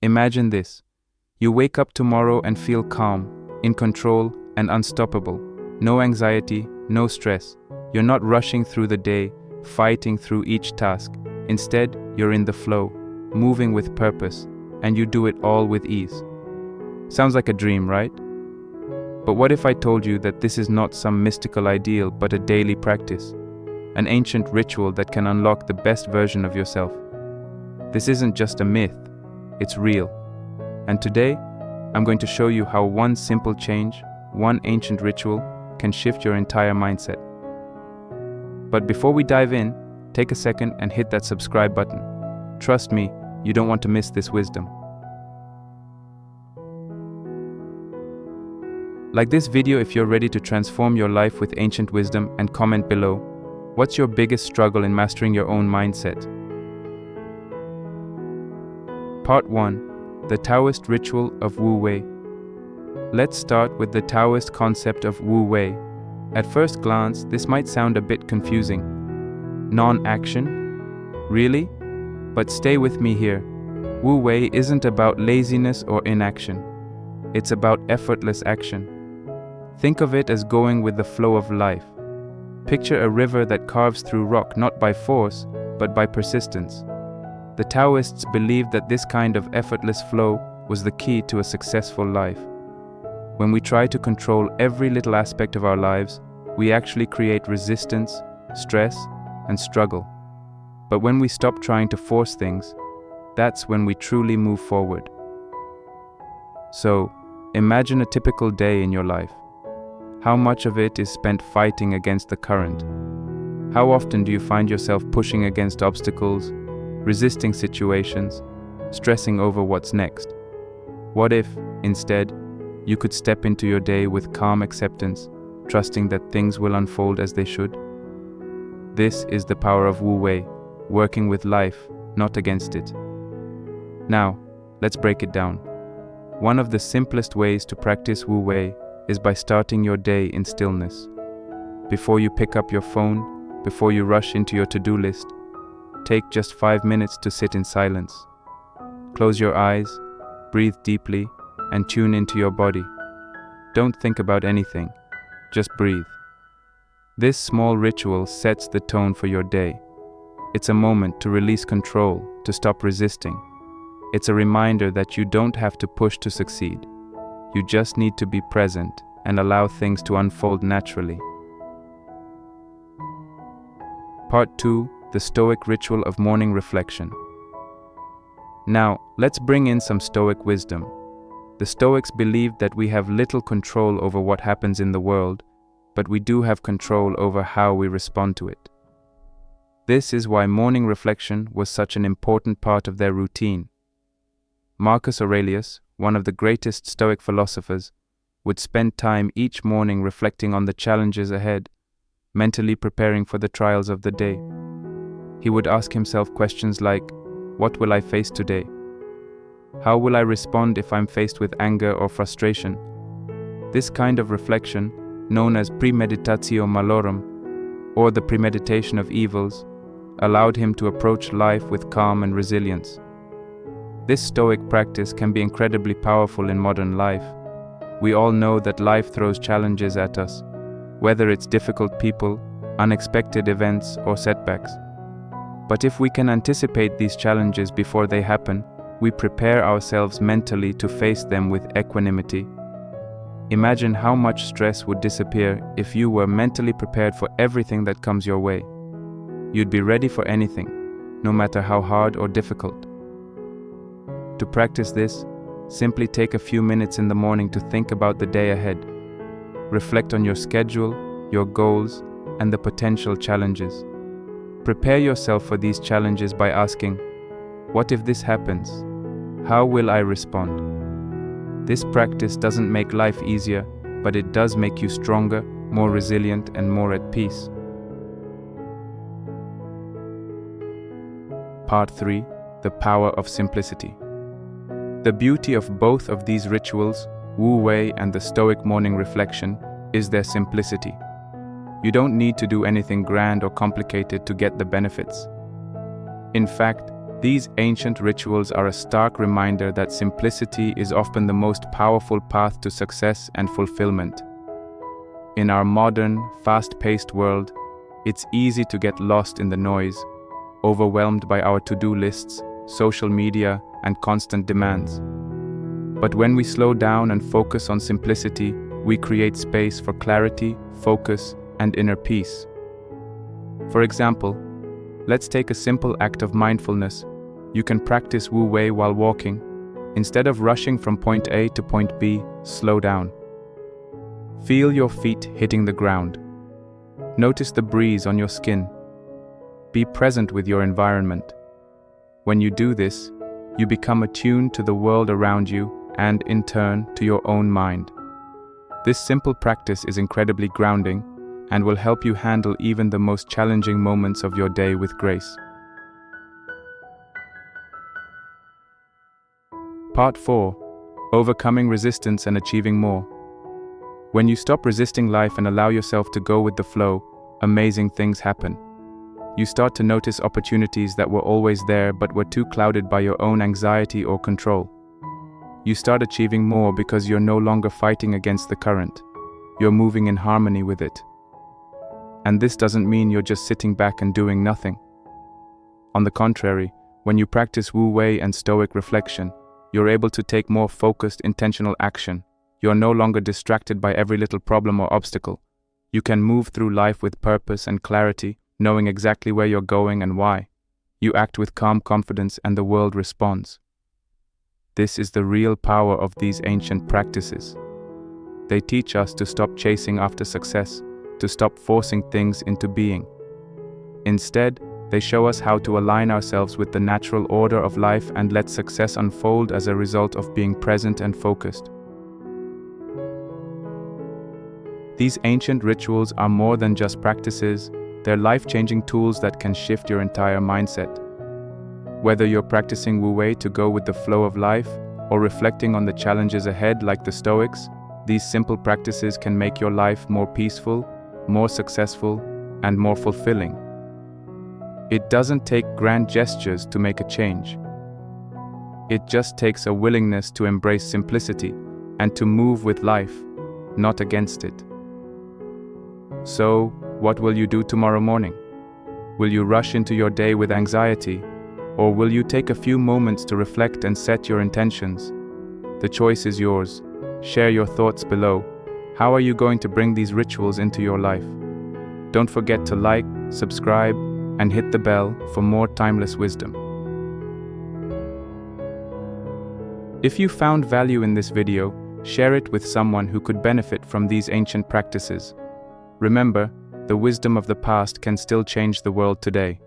Imagine this. You wake up tomorrow and feel calm, in control, and unstoppable. No anxiety, no stress. You're not rushing through the day, fighting through each task. Instead, you're in the flow, moving with purpose, and you do it all with ease. Sounds like a dream, right? But what if I told you that this is not some mystical ideal but a daily practice? An ancient ritual that can unlock the best version of yourself. This isn't just a myth, it's real. And today, I'm going to show you how one simple change, one ancient ritual, can shift your entire mindset. But before we dive in, take a second and hit that subscribe button. Trust me, you don't want to miss this wisdom. Like this video if you're ready to transform your life with ancient wisdom, and comment below, what's your biggest struggle in mastering your own mindset? Part 1. The Taoist Ritual of Wu Wei. Let's start with the Taoist concept of Wu Wei. At first glance, this might sound a bit confusing. Non-action? Really? But stay with me here. Wu Wei isn't about laziness or inaction. It's about effortless action. Think of it as going with the flow of life. Picture a river that carves through rock not by force, but by persistence. The Taoists believed that this kind of effortless flow was the key to a successful life. When we try to control every little aspect of our lives, we actually create resistance, stress, and struggle. But when we stop trying to force things, that's when we truly move forward. So, imagine a typical day in your life. How much of it is spent fighting against the current? How often do you find yourself pushing against obstacles, resisting situations, stressing over what's next? What if, instead, you could step into your day with calm acceptance, trusting that things will unfold as they should? This is the power of Wu Wei, working with life, not against it. Now, let's break it down. One of the simplest ways to practice Wu Wei is by starting your day in stillness. Before you pick up your phone, before you rush into your to-do list, take just 5 minutes to sit in silence. Close your eyes, breathe deeply, and tune into your body. Don't think about anything, just breathe. This small ritual sets the tone for your day. It's a moment to release control, to stop resisting. It's a reminder that you don't have to push to succeed. You just need to be present and allow things to unfold naturally. Part 2. The Stoic Ritual of Morning Reflection. Now, let's bring in some Stoic wisdom. The Stoics believed that we have little control over what happens in the world, but we do have control over how we respond to it. This is why morning reflection was such an important part of their routine. Marcus Aurelius, one of the greatest Stoic philosophers, would spend time each morning reflecting on the challenges ahead, mentally preparing for the trials of the day. He would ask himself questions like, what will I face today? How will I respond if I'm faced with anger or frustration? This kind of reflection, known as premeditatio malorum, or the premeditation of evils, allowed him to approach life with calm and resilience. This Stoic practice can be incredibly powerful in modern life. We all know that life throws challenges at us, whether it's difficult people, unexpected events, or setbacks. But if we can anticipate these challenges before they happen, we prepare ourselves mentally to face them with equanimity. Imagine how much stress would disappear if you were mentally prepared for everything that comes your way. You'd be ready for anything, no matter how hard or difficult. To practice this, simply take a few minutes in the morning to think about the day ahead. Reflect on your schedule, your goals, and the potential challenges. Prepare yourself for these challenges by asking, what if this happens? How will I respond? This practice doesn't make life easier, but it does make you stronger, more resilient, and more at peace. Part 3. The Power of Simplicity. The beauty of both of these rituals, Wu Wei and the Stoic morning reflection, is their simplicity. You don't need to do anything grand or complicated to get the benefits. In fact, These ancient rituals are a stark reminder that simplicity is often the most powerful path to success and fulfillment. In our modern, fast-paced world, it's easy to get lost in the noise, overwhelmed by our to-do lists, social media, and constant demands. But when we slow down and focus on simplicity, we create space for clarity, focus, and inner peace. For example, let's take a simple act of mindfulness. You can practice Wu Wei while walking. Instead of rushing from point A to point B, slow down. Feel your feet hitting the ground. Notice the breeze on your skin. Be present with your environment. When you do this, you become attuned to the world around you and, in turn, to your own mind. This simple practice is incredibly grounding and will help you handle even the most challenging moments of your day with grace. Part 4. Overcoming resistance and achieving more. When you stop resisting life and allow yourself to go with the flow, amazing things happen. You start to notice opportunities that were always there but were too clouded by your own anxiety or control. You start achieving more because you're no longer fighting against the current. You're moving in harmony with it. And this doesn't mean you're just sitting back and doing nothing. On the contrary, when you practice Wu Wei and Stoic reflection, you're able to take more focused, intentional action. You're no longer distracted by every little problem or obstacle. You can move through life with purpose and clarity, knowing exactly where you're going and why. You act with calm confidence and the world responds. This is the real power of these ancient practices. They teach us to stop chasing after success, to stop forcing things into being. Instead, they show us how to align ourselves with the natural order of life and let success unfold as a result of being present and focused. These ancient rituals are more than just practices, they're life-changing tools that can shift your entire mindset. Whether you're practicing Wu Wei to go with the flow of life, or reflecting on the challenges ahead like the Stoics, these simple practices can make your life more peaceful, more successful, and more fulfilling. It doesn't take grand gestures to make a change. It just takes a willingness to embrace simplicity and to move with life, not against it. So, what will you do tomorrow morning? Will you rush into your day with anxiety, or will you take a few moments to reflect and set your intentions? The choice is yours. Share your thoughts below. How are you going to bring these rituals into your life? Don't forget to like, subscribe, and hit the bell for more timeless wisdom. If you found value in this video, share it with someone who could benefit from these ancient practices. Remember, the wisdom of the past can still change the world today.